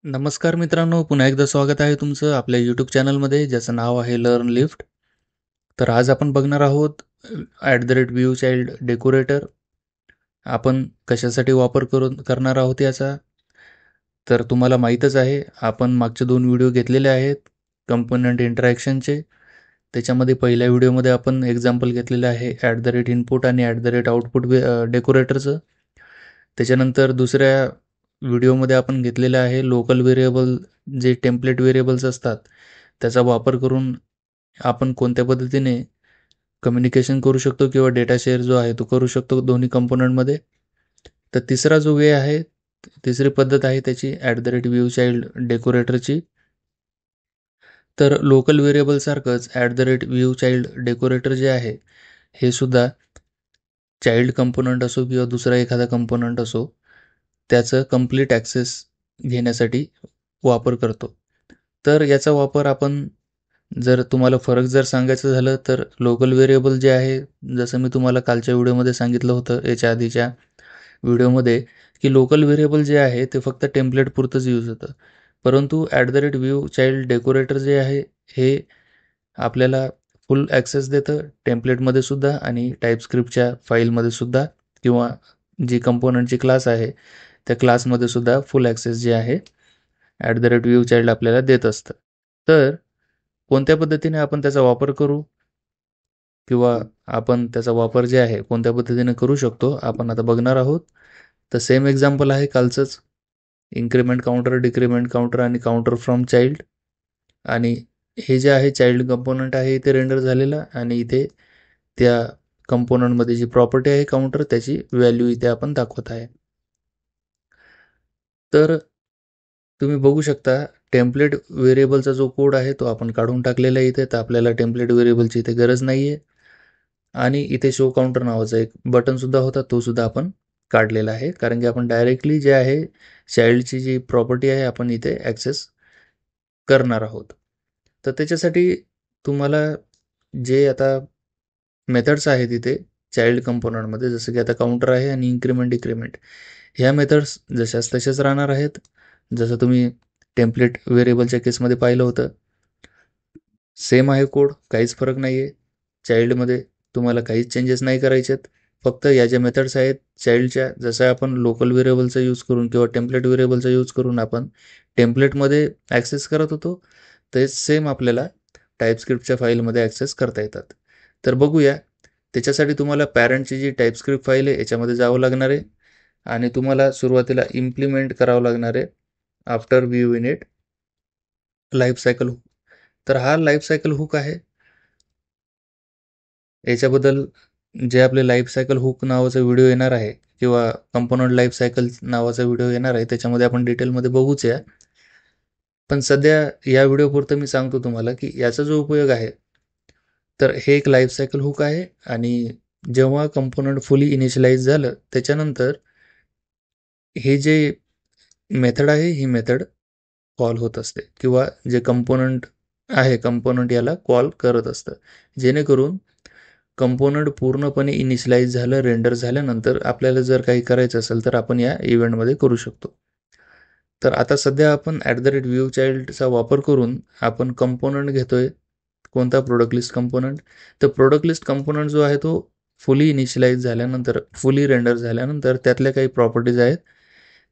नमस्कार मित्रांनो, पुन्हा एकदा स्वागत आहे तुमचं आपल्या यूट्यूब चॅनलमध्ये ज्याचं नाव आहे लर्न लिफ्ट. तर आज आपण बघणार आहोत @व्यू चाइल्ड डेकोरेटर आपण कशासाठी वापर करणार आहोत याचा. तर तुम्हाला माहीतच आहे, आपण मागचे 2 व्हिडिओ घेतलेले आहेत कंपोनंट इंटरॅक्शनचे. त्याच्यामध्ये पहिल्या व्हिडिओमध्ये आपण एक्झाम्पल घेतलेलं आहे @इनपुट आणि @आउटपुट डेकोरेटरचं. त्याच्यानंतर दुसऱ्या व्हिडिओमध्ये आपण घेतलेलं आहे लोकल व्हेरिएबल, जे टेम्पलेट व्हेरिएबल्स असतात त्याचा वापर करून आपण कोणत्या पद्धतीने कम्युनिकेशन करू शकतो किंवा डेटा शेअर जो आहे तो करू शकतो दोन्ही कंपोनंटमध्ये. तर तिसरा जो वे आहे, तिसरी पद्धत आहे त्याची व्यू चाइल्ड डेकोरेटरची. तर लोकल व्हेरिएबलसारखंच व्यू चाइल्ड डेकोरेटर जे आहे हे सुद्धा चाइल्ड कंपोनंट असो किंवा दुसरा एखादा कंपोनंट असो त्याचं कंप्लीट ॲक्सेस घेण्यासाठी वापर करतो. तर याचा वापर आपण जर तुम्हाला फरक जर सांगायचं झालं तर लोकल व्हेरिएबल जे आहे, जसं मी तुम्हाला कालच्या व्हिडिओमध्ये सांगितलं होतं याच्या आधीच्या व्हिडिओमध्ये, की लोकल व्हेरिएबल जे आहे ते फक्त टेम्पलेट पुरतंच यूज होतं. परंतु व्यू चाइल्ड डेकोरेटर जे आहे हे आपल्याला फुल ॲक्सेस देतं टेम्पलेटमध्ये सुद्धा आणि टाईपस्क्रिप्टच्या फाईलमध्ये सुद्धा, किंवा जी कंपोनंटची क्लास आहे त्या क्लासमध्ये सुद्धा फुल ॲक्सेस जे आहे व्यू चाइल्ड आपल्याला देत असतं. तर कोणत्या पद्धतीने आपण त्याचा वापर करू किंवा आपण त्याचा वापर जे आहे कोणत्या पद्धतीने करू शकतो आपण आता बघणार आहोत. तर सेम एक्झाम्पल आहे कालचंच, इन्क्रिमेंट काउंटर, डिक्रिमेंट काउंटर आणि काउंटर फ्रॉम चाइल्ड. आणि हे जे आहे चाइल्ड कंपोनंट आहे इथे रेंडर झालेला, आणि इथे त्या कंपोनंटमध्ये जी प्रॉपर्टी आहे काउंटर त्याची व्हॅल्यू इथे आपण दाखवत आहे. तर तुम्ही बघू शकता टेम्पलेट व्हेरिएबलचा जो कोड आहे तो आपण काढून टाकलेला आहे इथे. तर आपल्याला टेम्पलेट व्हेरिएबलची इथे गरज नाही आहे. आणि इथे शो काउंटर नावाचा एक बटनसुद्धा होता, तो सुद्धा आपण काढलेला आहे, कारण की आपण डायरेक्टली जे आहे चाइल्डची जी प्रॉपर्टी आहे आपण इथे ॲक्सेस करणार आहोत. तर त्याच्यासाठी तुम्हाला जे आता मेथड्स आहेत इथे चाइल्ड कंपोनंटमध्ये, जसं की आता काउंटर आहे आणि इन्क्रिमेंट डिक्रिमेंट, ह्या मेथड्स जशाच तशाच राहणार आहेत. जसं तुम्ही टेम्पलेट व्हेरिएबलच्या केसमध्ये पाहिलं होतं, सेम आहे कोड, काहीच फरक नाही आहे. चाइल्डमध्ये तुम्हाला काहीच चेंजेस नाही करायचे आहेत. फक्त या ज्या मेथड्स आहेत चाइल्डच्या, जसं आपण लोकल व्हेरिएबलचा यूज करून किंवा टेम्पलेट व्हेरिएबलचा यूज करून आपण टेम्पलेटमध्ये ॲक्सेस करत होतो, तेच सेम आपल्याला टाईपस्क्रिप्टच्या फाईलमध्ये ॲक्सेस करता येतात. तर बघूया, त्याच्यासाठी तुम्हाला पॅरेंटची जी टाईपस्क्रिप्ट फाईल आहे याच्यामध्ये जावं लागणार आहे आणि तुम्हाला सुरुवातीला इम्प्लिमेंट करावं लागणार आहे after view init life cycle hook. तर हा लाईफ सायकल हुक आहे. याच्याबद्दल जे आपले लाईफ सायकल हुक नावाचा व्हिडिओ येणार आहे किंवा कंपोनंट लाईफ सायकल नावाचा व्हिडिओ येणार आहे, त्याच्यामध्ये आपण डिटेलमध्ये बघूच या. पण सध्या या व्हिडिओपुरतं मी सांगतो तुम्हाला की याचा जो उपयोग आहे, तर हे एक लाईफ सायकल हुक आहे. आणि जेव्हा कंपोनंट फुली इनिशियलाइज झालं त्याच्यानंतर हे जे मेथड आहे ही मेथड कॉल होत असते, किंवा जे कंपोनंट आहे कंपोनंट याला कॉल करत असतं, जेणेकरून कंपोनंट पूर्णपणे इनिशियलाइज झालं, रेंडर झाल्यानंतर आपल्याला जर काही करायचं असेल तर आपण या इव्हेंटमध्ये करू शकतो. तर आता सध्या आपण व्यू चाइल्डचा वापर करून आपण कंपोनंट घेतोय. कोणता? Product list component. तर प्रोडक्ट लिस्ट कंपोनंट जो आहे तो फुली इनिशियलाइज झाल्यानंतर, फुली रेंडर झाल्यानंतर त्यातल्या काही प्रॉपर्टीज आहेत,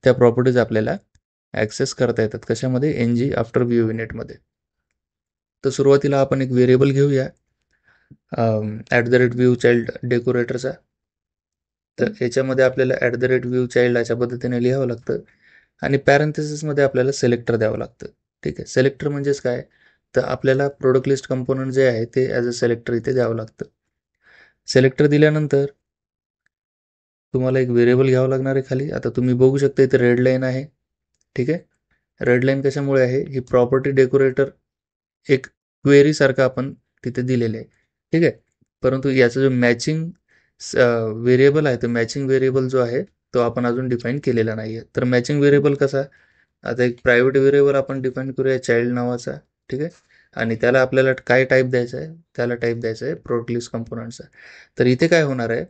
त्या प्रॉपर्टीज आपल्याला ॲक्सेस करता येतात. कशामध्ये? आफ्टर व्ह्यू युनिटमध्ये. तर सुरुवातीला आपण एक व्हेरिएबल घेऊया व्यू चाइल्ड डेकोरेटरचा. तर याच्यामध्ये आपल्याला व्यू चाइल्ड अशा पद्धतीने लिहावं लागतं आणि पॅरेंथेसिसमध्ये आपल्याला सेलेक्टर द्यावं लागतं. ठीक आहे. सेलेक्टर म्हणजेच काय? तर आपल्याला प्रोडक्ट लिस्ट कंपोनंट जे आहे ते ॲज अ सेलेक्टर इथे द्यावं लागतं. सेलेक्टर दिल्यानंतर तुम्हाला एक व्हेरिएबल घ्यावं लागणार आहे खाली. आता तुम्ही बघू शकता इथे रेड लाईन आहे. ठीक आहे. रेड लाईन कशामुळे आहे? ही प्रॉपर्टी डेकोरेटर एक क्वेरीसारखं आपण तिथे दिलेले आहे. ठीक आहे. परंतु याचा जो मॅचिंग व्हेरिएबल आहे, तर मॅचिंग व्हेरिएबल जो आहे तो आपण अजून डिफाईन केलेला नाही आहे. तर मॅचिंग व्हेरिएबल कसा? आता एक प्रायव्हेट व्हेरिएबल आपण डिफाईन करूया चाइल्ड नावाचा. ठीक आहे. आणि त्याला आपल्याला काय टाईप द्यायचं आहे? त्याला टाईप द्यायचं आहे प्रोडक्ट लिस्ट कंपोनंटचा. तर इथे काय होणार आहे?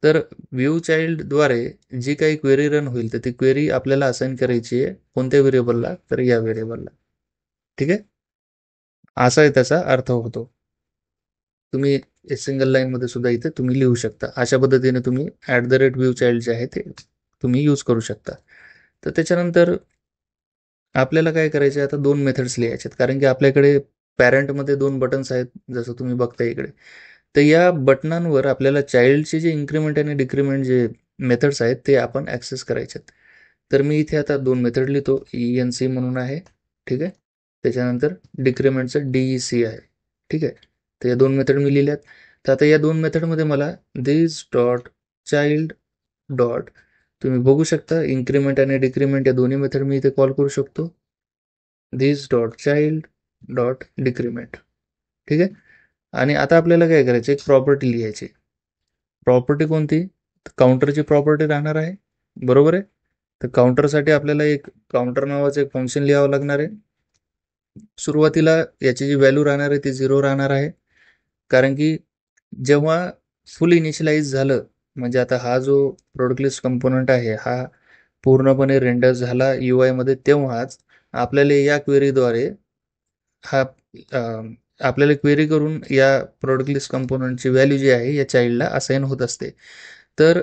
तर व्ह्यू चाइल्डद्वारे जी काही क्वेरी रन होईल तर ती क्वेरी आपल्याला असाइन करायची आहे कोणत्या व्हेरिएबलला, तर या व्हेरिएबलला. ठीक आहे, असा आहे त्याचा अर्थ होतो. तुम्ही सिंगल लाईनमध्ये सुद्धा इथे तुम्ही लिहू शकता. अशा पद्धतीने तुम्ही @व्यू चाइल्ड जे आहे ते तुम्ही यूज करू शकता. तर त्याच्यानंतर आपल्याला काय करायचं आहे, आता 2 मेथड्स लिहायचे आहेत. कारण की आपल्याकडे पॅरेंटमध्ये 2 बटन्स आहेत, जसं तुम्ही बघताय इकडे. तर या बटनांवर आपल्याला चाइल्डचे जे इन्क्रिमेंट आणि डिक्रिमेंट जे मेथड्स आहेत ते आपण ॲक्सेस करायचे आहेत. तर मी इथे आता 2 मेथड लिहितो. ENC म्हणून आहे, ठीक आहे. त्याच्यानंतर डिक्रिमेंटचं DEC आहे, ठीक आहे. तर या 2 मेथड मी लिहिल्यात. तर आता या 2 मेथडमध्ये मला दिस डॉट चाइल्ड डॉट, तुम्ही बघू शकता इन्क्रिमेंट आणि डिक्रिमेंट या दोन्ही मेथड मी इथे कॉल करू शकतो. दिस डॉट चाइल्ड डॉट डिक्रिमेंट, ठीक आहे. आणि आता आपल्याला काय करायचं, एक प्रॉपर्टी लिहायची. प्रॉपर्टी कोणती, काउंटरची प्रॉपर्टी राहणार आहे, बरोबर आहे. तर काउंटरसाठी आपल्याला एक काउंटर नावाचं एक फंक्शन लिहावं लागणार आहे. सुरुवातीला याची जी व्हॅल्यू राहणार आहे ती 0 राहणार आहे. कारण की जेव्हा फुल इनिशियलाइज झालं, म्हणजे आता हा जो प्रोडक्ट लिस्ट कंपोनंट आहे हा पूर्णपणे रेंडर झाला UI मध्ये, तेव्हाच आपल्याला या क्वेरीद्वारे हा आपल्याला क्वेरी करून या प्रोडक्ट लिस्ट कंपोनंटची व्हॅल्यू जी आहे या चाइल्डला असाइन होत असते. तर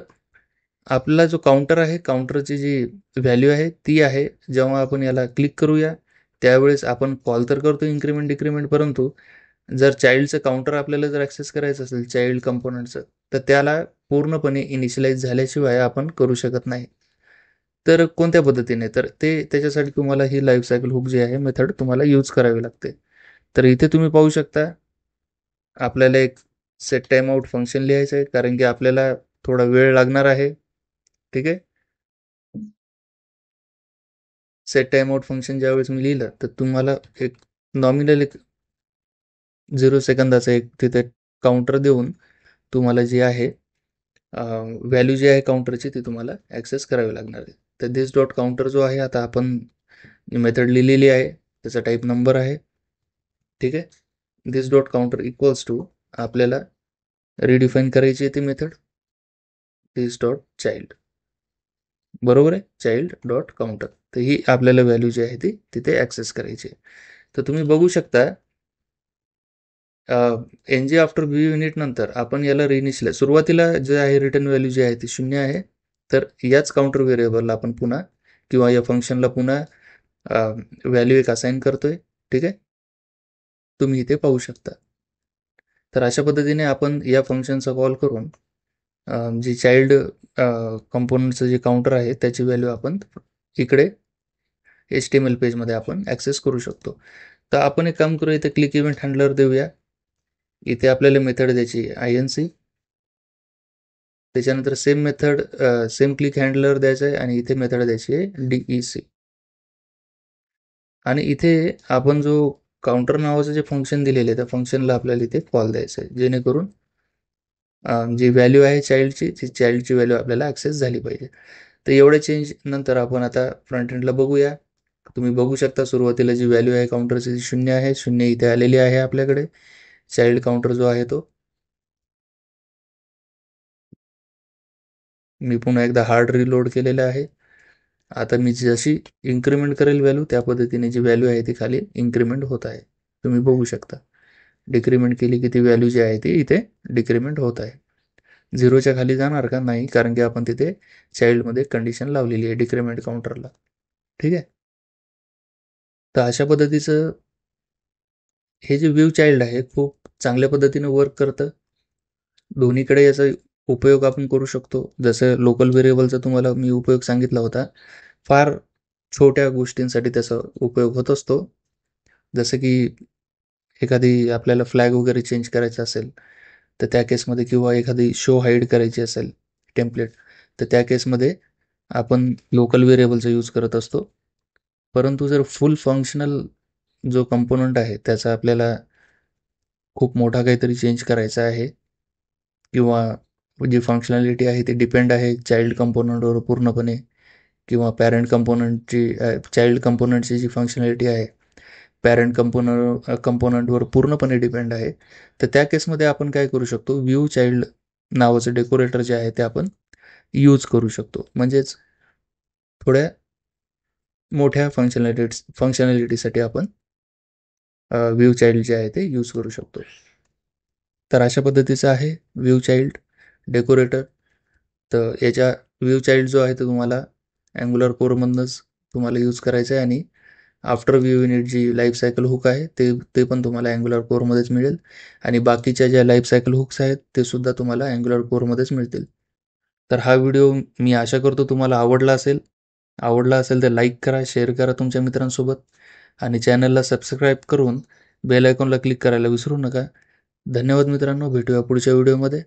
आपला जो काउंटर आहे, काउंटरची जी व्हॅल्यू आहे ती आहे, जेव्हा आपण याला क्लिक करूया त्यावेळेस आपण कॉल तर करतो इन्क्रिमेंट डिक्रिमेंट, परंतु जर चाइल्डचं काउंटर आपल्याला जर ॲक्सेस करायचं असेल चाइल्ड कंपोनंटचं, तर त्याला पूर्णपणे इनिशियलाइज झाल्याशिवाय आपण करू शकत नाही. तर कोणत्या पद्धतीने, तर त्याच्यासाठी तुम्हाला ही लाईफ सायकल हुक जी आहे मेथड तुम्हाला यूज करावी लागते. तर इथे तुम्ही पाहू शकता आपल्याला एक सेट टाइम आउट फंक्शन लिहायचं आहे, कारण की आपल्याला थोडा वेळ लागणार आहे, ठीक आहे. सेट टाइम आउट फंक्शन ज्यावेळेस मी लिहिलं तर तुम्हाला एक नॉमिनल एक 0 सेकंदाचा एक तिथे काउंटर देऊन तुम्हाला जे आहे व्हॅल्यू जी आहे काउंटरची ती तुम्हाला ॲक्सेस करावी लागणार आहे. तर दिस डॉट काउंटर जो आहे, आता आपण मेथड लिहिलेली आहे, त्याचा टाईप नंबर आहे, ठीक आहे. दिस डॉट काउंटर इक्वल्स टू आपल्याला रिडिफाईन करायची आहे ती मेथड दिस डॉट चाइल्ड, बरोबर आहे, चाइल्ड डॉट काउंटर. तर ही आपल्याला व्हॅल्यू जी आहे ती तिथे ॲक्सेस करायची आहे. तर तुम्ही बघू शकता NG आफ्टर व्ह्यू युनिट नंतर आपण याला रिइनिशियलाइज, सुरुवातीला जे आहे रिटर्न व्हॅल्यू जी आहे ती 0 आहे. तर याच काउंटर व्हेरिएबलला आपण पुन्हा किंवा या फंक्शनला पुन्हा व्हॅल्यू एक असाइन करतोय, ठीक आहे. तुम्ही इथे पाहू शकता. तर अशा पद्धतीने आपण या फंक्शनचा कॉल करून जी चाइल्ड कंपोनंटचं जे काउंटर आहे त्याची व्हॅल्यू आपण इकडे HTML पेजमध्ये आपण ॲक्सेस करू शकतो. तर आपण एक काम करूया, इथे क्लिक इव्हेंट हँडलर देऊया. इथे आपल्याला मेथड द्यायची INC, त्याच्यानंतर सेम क्लिक हँडलर द्यायचं आहे आणि इथे मेथड द्यायची आहे DEC. आणि इथे आपण जो काउंटर नावाचं जे फंक्शन दिलेलं आहे त्या फंक्शनला आपल्याला इथे कॉल द्यायचं आहे, जेणेकरून जी व्हॅल्यू आहे चाइल्डची ती चाइल्डची व्हॅल्यू आपल्याला ॲक्सेस झाली पाहिजे. तर एवढ्या चेंज नंतर आपण आता फ्रंट एंडला बघूया. तुम्ही बघू शकता सुरुवातीला जी व्हॅल्यू आहे काउंटरची ती 0 आहे. 0 इथे आलेली आहे आपल्याकडे. चाइल्ड काउंटर जो आहे तो. मी पुन्हा एकदा हार्ड रिलोड केलेला आहे. आता मी जशी इन्क्रिमेंट करेल व्हॅल्यू त्या पद्धतीने जी व्हॅल्यू आहे ती खाली इन्क्रिमेंट होत आहे. तुम्ही बघू शकता. डिक्रिमेंट केली की ती व्हॅल्यू जी आहे ती इथे डिक्रिमेंट होत आहे. 0च्या खाली जाणार का? नाही, कारण की आपण तिथे चाइल्डमध्ये कंडिशन लावलेली आहे डिक्रिमेंट काउंटरला, ठीक आहे. तर अशा पद्धतीचं हे जे व्ह्यू चाइल्ड आहे खूप चांगल्या पद्धतीने वर्क करतं. दोन्हीकडे याचा उपयोग आपण करू शकतो. जसं लोकल व्हेरिएबलचा तुम्हाला मी उपयोग सांगितला होता. फार छोट्या गोष्टींसाठी त्याचा उपयोग होत असतो. जसं की एखादी आपल्याला फ्लॅग वगैरे चेंज करायचा असेल, तर त्या केसमध्ये, किंवा एखादी शो हाईड करायची असेल टेम्पलेट, तर त्या केसमध्ये आपण लोकल व्हेरिएबलचा यूज करत असतो. परंतु जर फुल फंक्शनल जो कंपोनंट आहे त्याचा आपल्याला खूप मोठा काहीतरी चेंज करायचा आहे, किंवा जी फंक्शनॅलिटी आहे ती डिपेंड आहे चाइल्ड कंपोनंटवर पूर्णपणे, किंवा पॅरेंट कंपोनंटची चाइल्ड कंपोनंटची जी फंक्शनॅलिटी आहे पॅरेंट कंपोनंटवर पूर्णपणे डिपेंड आहे, तर त्या केसमध्ये आपण काय करू शकतो, व्ह्यू चाइल्ड नावाचं डेकोरेटर जे आहे ते आपण यूज करू शकतो. म्हणजेच थोड्या मोठ्या फंक्शनॅलिटीसाठी आपण व्ह्यू चाइल्ड जे आहे ते यूज करू शकतो. तर अशा पद्धतीचं आहे व्ह्यू चाइल्ड डेकोरेटर. तर याच्या व्ह्यू चाइल्ड जो आहे तो तुम्हाला अँग्युलर कोरमधूनच तुम्हाला यूज करायचा आहे आणि आफ्टर व्ह्यू युनिट जी लाईफ सायकल हुक आहे ते ते पण तुम्हाला अँग्युलर कोरमध्येच मिळेल आणि बाकीच्या ज्या लाईफ सायकल हुक्स आहेत ते सुद्धा तुम्हाला अँग्युलर कोरमध्येच मिळतील. तर हा व्हिडिओ मी आशा करतो तुम्हाला आवडला असेल तर लाईक करा, शेअर करा तुमच्या मित्रांसोबत आणि चॅनलला सबस्क्राईब करून बेल आयकॉनला क्लिक करायला विसरू नका. धन्यवाद मित्रांनो, भेटूया पुढच्या व्हिडिओमध्ये.